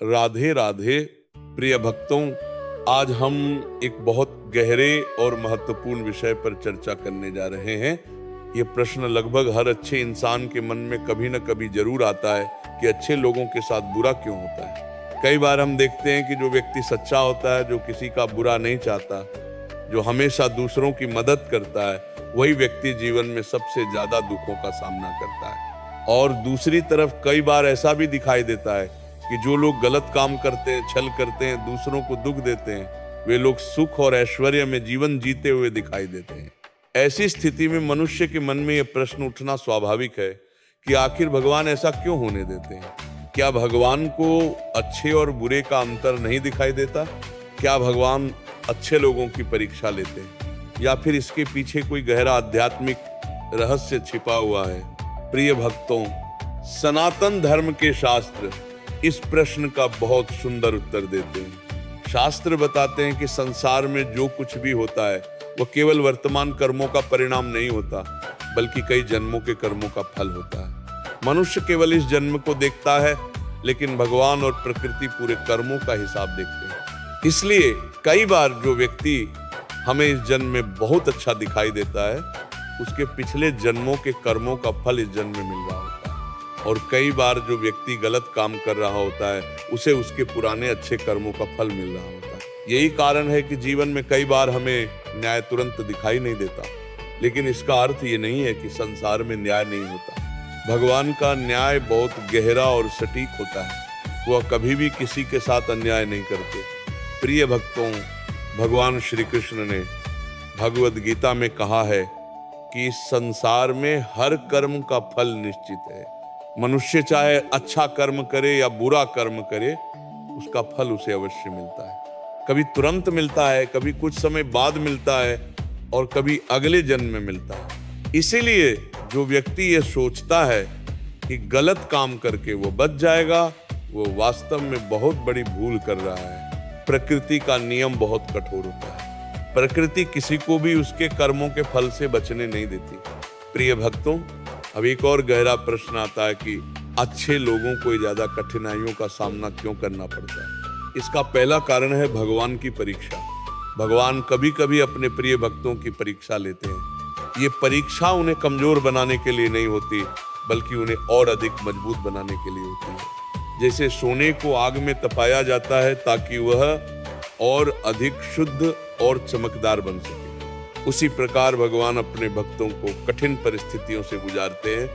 राधे राधे प्रिय भक्तों, आज हम एक बहुत गहरे और महत्वपूर्ण विषय पर चर्चा करने जा रहे हैं। ये प्रश्न लगभग हर अच्छे इंसान के मन में कभी न कभी जरूर आता है कि अच्छे लोगों के साथ बुरा क्यों होता है। कई बार हम देखते हैं कि जो व्यक्ति सच्चा होता है, जो किसी का बुरा नहीं चाहता, जो हमेशा दूसरों की मदद करता है, वही व्यक्ति जीवन में सबसे ज्यादा दुखों का सामना करता है। और दूसरी तरफ कई बार ऐसा भी दिखाई देता है कि जो लोग गलत काम करते हैं, छल करते हैं, दूसरों को दुख देते हैं, वे लोग सुख और ऐश्वर्य में जीवन जीते हुए दिखाई देते हैं। ऐसी स्थिति में मनुष्य के मन में यह प्रश्न उठना स्वाभाविक है कि आखिर भगवान ऐसा क्यों होने देते हैं। क्या भगवान को अच्छे और बुरे का अंतर नहीं दिखाई देता? क्या भगवान अच्छे लोगों की परीक्षा लेते हैं, या फिर इसके पीछे कोई गहरा आध्यात्मिक रहस्य छिपा हुआ है? प्रिय भक्तों, सनातन धर्म के शास्त्र इस प्रश्न का बहुत सुंदर उत्तर देते हैं। शास्त्र बताते हैं कि संसार में जो कुछ भी होता है वो केवल वर्तमान कर्मों का परिणाम नहीं होता, बल्कि कई जन्मों के कर्मों का फल होता है। मनुष्य केवल इस जन्म को देखता है, लेकिन भगवान और प्रकृति पूरे कर्मों का हिसाब देखते हैं। इसलिए कई बार जो व्यक्ति हमें इस जन्म में बहुत अच्छा दिखाई देता है, उसके पिछले जन्मों के कर्मों का फल इस जन्म में मिल रहा होता है। और कई बार जो व्यक्ति गलत काम कर रहा होता है, उसे उसके पुराने अच्छे कर्मों का फल मिल रहा होता है। यही कारण है कि जीवन में कई बार हमें न्याय तुरंत दिखाई नहीं देता, लेकिन इसका अर्थ ये नहीं है कि संसार में न्याय नहीं होता। भगवान का न्याय बहुत गहरा और सटीक होता है। वह कभी भी किसी के साथ अन्याय नहीं करते। प्रिय भक्तों, भगवान श्री कृष्ण ने भगवद गीता में कहा है कि इस संसार में हर कर्म का फल निश्चित है। मनुष्य चाहे अच्छा कर्म करे या बुरा कर्म करे, उसका फल उसे अवश्य मिलता है। कभी तुरंत मिलता है, कभी कुछ समय बाद मिलता है, और कभी अगले जन्म में मिलता है। इसीलिए जो व्यक्ति ये सोचता है कि गलत काम करके वो बच जाएगा, वो वास्तव में बहुत बड़ी भूल कर रहा है। प्रकृति का नियम बहुत कठोर होता है। प्रकृति किसी को भी उसके कर्मों के फल से बचने नहीं देती। प्रिय भक्तों, अब एक और गहरा प्रश्न आता है कि अच्छे लोगों को ज्यादा कठिनाइयों का सामना क्यों करना पड़ता है। इसका पहला कारण है भगवान की परीक्षा। भगवान कभी कभी अपने प्रिय भक्तों की परीक्षा लेते हैं। ये परीक्षा उन्हें कमजोर बनाने के लिए नहीं होती, बल्कि उन्हें और अधिक मजबूत बनाने के लिए होती है। जैसे सोने को आग में तपाया जाता है ताकि वह और अधिक शुद्ध और चमकदार बन सके, उसी प्रकार भगवान अपने भक्तों को कठिन परिस्थितियों से गुजारते हैं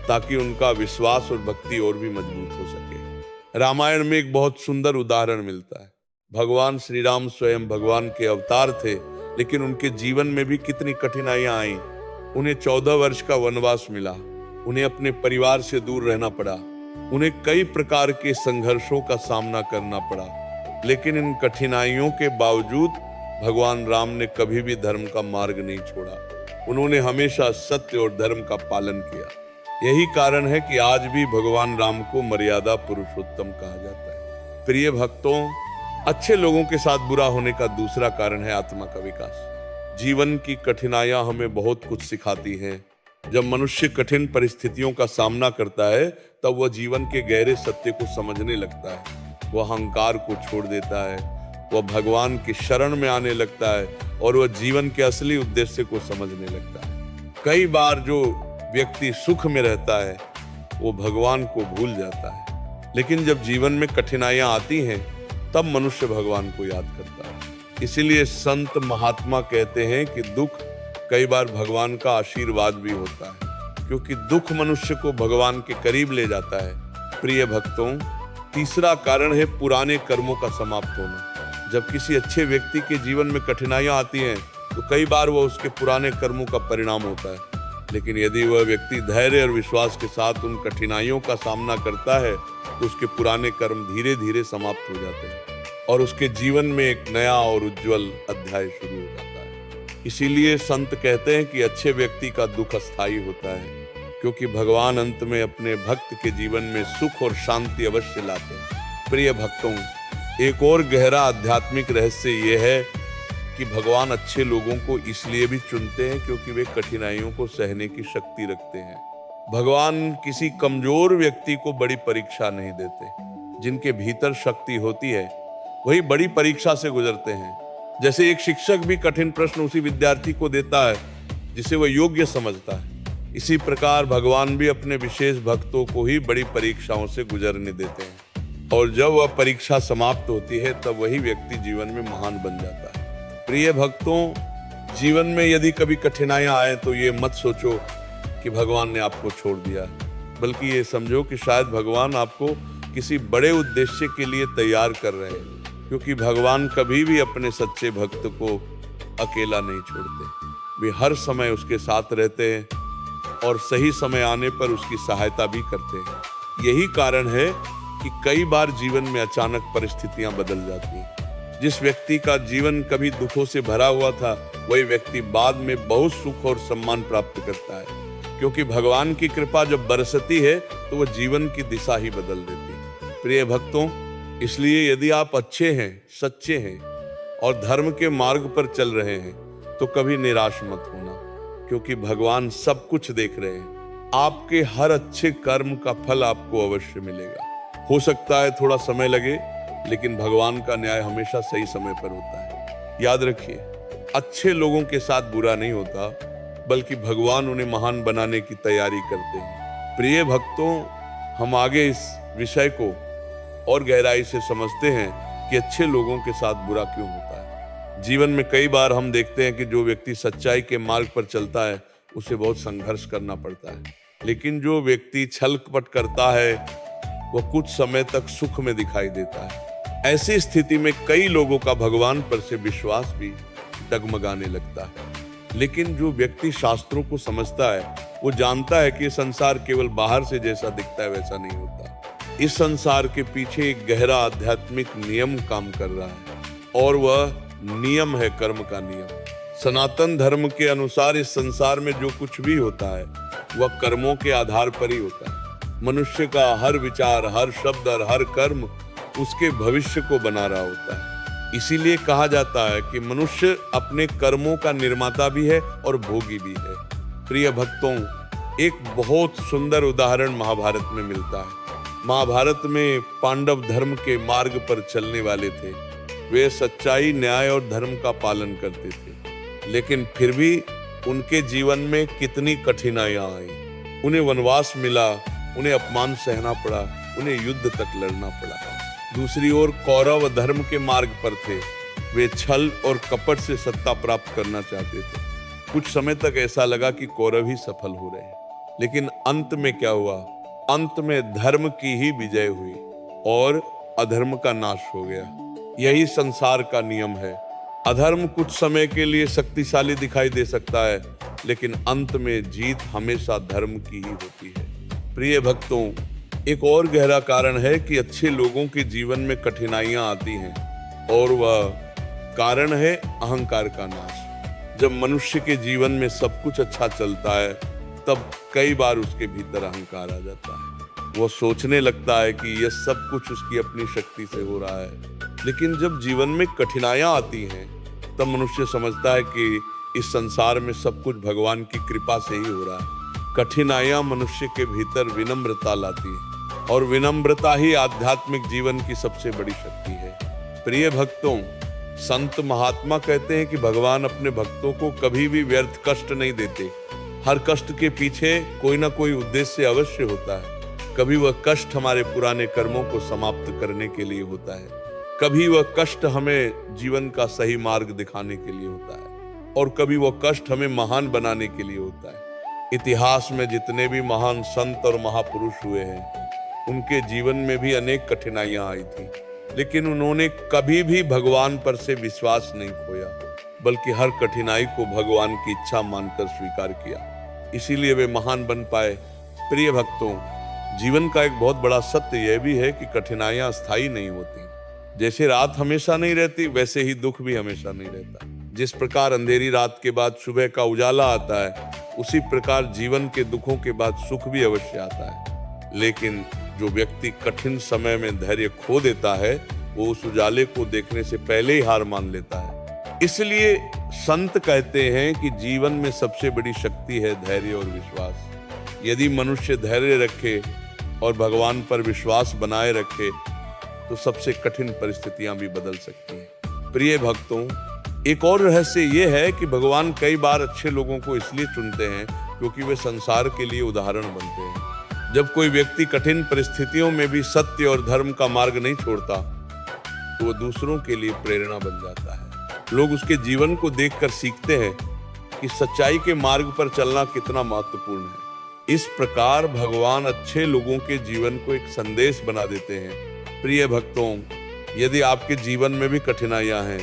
ताकि उनका विश्वास और भक्ति और भी मजबूत हो सके। रामायण में एक बहुत सुंदर उदाहरण मिलता है। भगवान श्री राम स्वयं भगवान के अवतार थे, लेकिन उनके जीवन में भी कितनी कठिनाइयां आई। उन्हें 14 वर्ष का वनवास मिला, उन्हें अपने परिवार से दूर रहना पड़ा, उन्हें कई प्रकार के संघर्षों का सामना करना पड़ा। लेकिन इन कठिनाइयों के बावजूद भगवान राम ने कभी भी धर्म का मार्ग नहीं छोड़ा। उन्होंने हमेशा सत्य और धर्म का पालन किया। यही कारण है कि आज भी भगवान राम को मर्यादा पुरुषोत्तम कहा जाता है। प्रिय भक्तों, अच्छे लोगों के साथ बुरा होने का दूसरा कारण है आत्मा का विकास। जीवन की कठिनाइयां हमें बहुत कुछ सिखाती हैं। जब मनुष्य कठिन परिस्थितियों का सामना करता है, तब वह जीवन के गहरे सत्य को समझने लगता है। वह अहंकार को छोड़ देता है, वह भगवान की शरण में आने लगता है, और वह जीवन के असली उद्देश्य को समझने लगता है। कई बार जो व्यक्ति सुख में रहता है, वो भगवान को भूल जाता है, लेकिन जब जीवन में कठिनाइयां आती हैं, तब मनुष्य भगवान को याद करता है। इसीलिए संत महात्मा कहते हैं कि दुख कई बार भगवान का आशीर्वाद भी होता है, क्योंकि दुख मनुष्य को भगवान के करीब ले जाता है। प्रिय भक्तों, तीसरा कारण है पुराने कर्मों का समाप्त होना। जब किसी अच्छे व्यक्ति के जीवन में कठिनाइयां आती हैं, तो कई बार वह उसके पुराने कर्मों का परिणाम होता है। लेकिन यदि वह व्यक्ति धैर्य और विश्वास के साथ उन कठिनाइयों का सामना करता है, तो उसके पुराने कर्म धीरे धीरे समाप्त हो जाते हैं, और उसके जीवन में एक नया और उज्जवल अध्याय शुरू हो जाता है। इसीलिए संत कहते हैं कि अच्छे व्यक्ति का दुख अस्थायी होता है, क्योंकि भगवान अंत में अपने भक्त के जीवन में सुख और शांति अवश्य लाते हैं। प्रिय भक्तों, एक और गहरा आध्यात्मिक रहस्य ये है कि भगवान अच्छे लोगों को इसलिए भी चुनते हैं क्योंकि वे कठिनाइयों को सहने की शक्ति रखते हैं। भगवान किसी कमजोर व्यक्ति को बड़ी परीक्षा नहीं देते, जिनके भीतर शक्ति होती है वही बड़ी परीक्षा से गुजरते हैं। जैसे एक शिक्षक भी कठिन प्रश्न उसी विद्यार्थी को देता है जिसे वह योग्य समझता है, इसी प्रकार भगवान भी अपने विशेष भक्तों को ही बड़ी परीक्षाओं से गुजरने देते हैं, और जब वह परीक्षा समाप्त होती है तब वही व्यक्ति जीवन में महान बन जाता है। प्रिय भक्तों, जीवन में यदि कभी कठिनाइयां आए तो ये मत सोचो कि भगवान ने आपको छोड़ दिया, बल्कि ये समझो कि शायद भगवान आपको किसी बड़े उद्देश्य के लिए तैयार कर रहे हैं, क्योंकि भगवान कभी भी अपने सच्चे भक्त को अकेला नहीं छोड़ते। वे हर समय उसके साथ रहते हैं और सही समय आने पर उसकी सहायता भी करते हैं। यही कारण है कि कई बार जीवन में अचानक परिस्थितियां बदल जाती हैं। जिस व्यक्ति का जीवन कभी दुखों से भरा हुआ था, वही व्यक्ति बाद में बहुत सुख और सम्मान प्राप्त करता है, क्योंकि भगवान की कृपा जब बरसती है तो वह जीवन की दिशा ही बदल देती है। प्रिय भक्तों, इसलिए यदि आप अच्छे हैं, सच्चे हैं और धर्म के मार्ग पर चल रहे हैं तो कभी निराश मत होना, क्योंकि भगवान सब कुछ देख रहे हैं। आपके हर अच्छे कर्म का फल आपको अवश्य मिलेगा। हो सकता है थोड़ा समय लगे, लेकिन भगवान का न्याय हमेशा सही समय पर होता है। याद रखिए, अच्छे लोगों के साथ बुरा नहीं होता, बल्कि भगवान उन्हें महान बनाने की तैयारी करते हैं। प्रिय भक्तों, हम आगे इस विषय को और गहराई से समझते हैं कि अच्छे लोगों के साथ बुरा क्यों होता है। जीवन में कई बार हम देखते हैं कि जो व्यक्ति सच्चाई के मार्ग पर चलता है उसे बहुत संघर्ष करना पड़ता है, लेकिन जो व्यक्ति छल कपट करता है वह कुछ समय तक सुख में दिखाई देता है। ऐसी स्थिति में कई लोगों का भगवान पर से विश्वास भी डगमगाने लगता है। लेकिन जो व्यक्ति शास्त्रों को समझता है वो जानता है कि ये संसार केवल बाहर से जैसा दिखता है वैसा नहीं होता। इस संसार के पीछे एक गहरा आध्यात्मिक नियम काम कर रहा है, और वह नियम है कर्म का नियम। सनातन धर्म के अनुसार इस संसार में जो कुछ भी होता है वह कर्मों के आधार पर ही होता है। मनुष्य का हर विचार, हर शब्द और हर कर्म उसके भविष्य को बना रहा होता है। इसीलिए कहा जाता है कि मनुष्य अपने कर्मों का निर्माता भी है और भोगी भी है। प्रिय भक्तों, एक बहुत सुंदर उदाहरण महाभारत में मिलता है। महाभारत में पांडव धर्म के मार्ग पर चलने वाले थे। वे सच्चाई, न्याय और धर्म का पालन करते थे, लेकिन फिर भी उनके जीवन में कितनी कठिनाइयां आई। उन्हें वनवास मिला, उन्हें अपमान सहना पड़ा, उन्हें युद्ध तक लड़ना पड़ा। दूसरी ओर कौरव धर्म के मार्ग पर थे। वे छल और कपट से सत्ता प्राप्त करना चाहते थे। कुछ समय तक ऐसा लगा कि कौरव ही सफल हो रहे हैं, लेकिन अंत में क्या हुआ? अंत में धर्म की ही विजय हुई और अधर्म का नाश हो गया। यही संसार का नियम है। अधर्म कुछ समय के लिए शक्तिशाली दिखाई दे सकता है, लेकिन अंत में जीत हमेशा धर्म की ही होती है। प्रिय भक्तों, एक और गहरा कारण है कि अच्छे लोगों के जीवन में कठिनाइयां आती हैं, और वह कारण है अहंकार का नाश। जब मनुष्य के जीवन में सब कुछ अच्छा चलता है तब कई बार उसके भीतर अहंकार आ जाता है। वो सोचने लगता है कि यह सब कुछ उसकी अपनी शक्ति से हो रहा है। लेकिन जब जीवन में कठिनाइयां आती हैं तब मनुष्य समझता है कि इस संसार में सब कुछ भगवान की कृपा से ही हो रहा है। कठिनाइयां मनुष्य के भीतर विनम्रता लाती है, और विनम्रता ही आध्यात्मिक जीवन की सबसे बड़ी शक्ति है। प्रिय भक्तों, संत महात्मा कहते हैं कि भगवान अपने भक्तों को कभी भी व्यर्थ कष्ट नहीं देते। हर कष्ट के पीछे कोई ना कोई उद्देश्य अवश्य होता है। कभी वह कष्ट हमारे पुराने कर्मों को समाप्त करने के लिए होता है, कभी वह कष्ट हमें जीवन का सही मार्ग दिखाने के लिए होता है, और कभी वह कष्ट हमें महान बनाने के लिए होता है। इतिहास में जितने भी महान संत और महापुरुष हुए हैं, उनके जीवन में भी अनेक कठिनाइयां आई थी, लेकिन उन्होंने कभी भी भगवान पर से विश्वास नहीं खोया, बल्कि हर कठिनाई को भगवान की इच्छा मानकर स्वीकार किया। इसीलिए वे महान बन पाए। प्रिय भक्तों, जीवन का एक बहुत बड़ा सत्य यह भी है कि कठिनाइयां स्थायी नहीं होती। जैसे रात हमेशा नहीं रहती, वैसे ही दुख भी हमेशा नहीं रहता। जिस प्रकार अंधेरी रात के बाद सुबह का उजाला आता है, उसी प्रकार जीवन के दुखों के बाद सुख भी अवश्य आता है। लेकिन जो व्यक्ति कठिन समय में धैर्य खो देता है, वो उस उजाले को देखने से पहले ही हार मान लेता है। इसलिए संत कहते हैं कि जीवन में सबसे बड़ी शक्ति है धैर्य और विश्वास। यदि मनुष्य धैर्य रखे और भगवान पर विश्वास बनाए रखे तो सबसे कठिन परिस्थितियां भी बदल सकती हैं। प्रिय भक्तों, एक और रहस्य ये है कि भगवान कई बार अच्छे लोगों को इसलिए चुनते हैं क्योंकि वे संसार के लिए उदाहरण बनते हैं। जब कोई व्यक्ति कठिन परिस्थितियों में भी सत्य और धर्म का मार्ग नहीं छोड़ता तो वो दूसरों के लिए प्रेरणा बन जाता है। लोग उसके जीवन को देखकर सीखते हैं कि सच्चाई के मार्ग पर चलना कितना महत्वपूर्ण है। इस प्रकार भगवान अच्छे लोगों के जीवन को एक संदेश बना देते हैं। प्रिय भक्तों, यदि आपके जीवन में भी कठिनाइयां हैं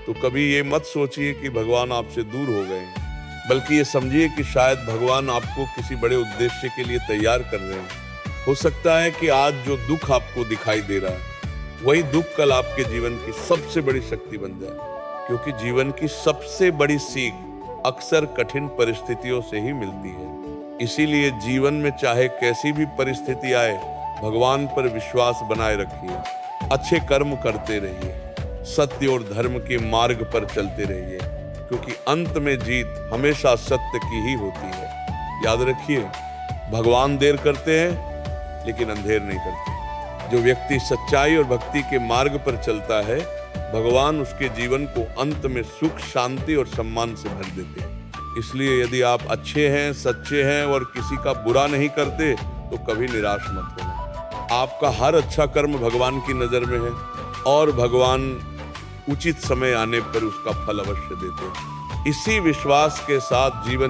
तो कभी ये मत सोचिए कि भगवान आपसे दूर हो गए हैं, बल्कि ये समझिए कि शायद भगवान आपको किसी बड़े उद्देश्य के लिए तैयार कर रहे हैं। हो सकता है कि आज जो दुख आपको दिखाई दे रहा है वही दुख कल आपके जीवन की सबसे बड़ी शक्ति बन जाए, क्योंकि जीवन की सबसे बड़ी सीख अक्सर कठिन परिस्थितियों से ही मिलती है। इसीलिए जीवन में चाहे कैसी भी परिस्थिति आए, भगवान पर विश्वास बनाए रखिए, अच्छे कर्म करते रहिए, सत्य और धर्म के मार्ग पर चलते रहिए, क्योंकि अंत में जीत हमेशा सत्य की ही होती है। याद रखिए, भगवान देर करते हैं लेकिन अंधेर नहीं करते। जो व्यक्ति सच्चाई और भक्ति के मार्ग पर चलता है, भगवान उसके जीवन को अंत में सुख, शांति और सम्मान से भर देते हैं। इसलिए यदि आप अच्छे हैं, सच्चे हैं और किसी का बुरा नहीं करते तो कभी निराश मत होना। आपका हर अच्छा कर्म भगवान की नजर में है और भगवान उचित समय आने पर उसका फल अवश्य देते हैं। इसी विश्वास के साथ जीवन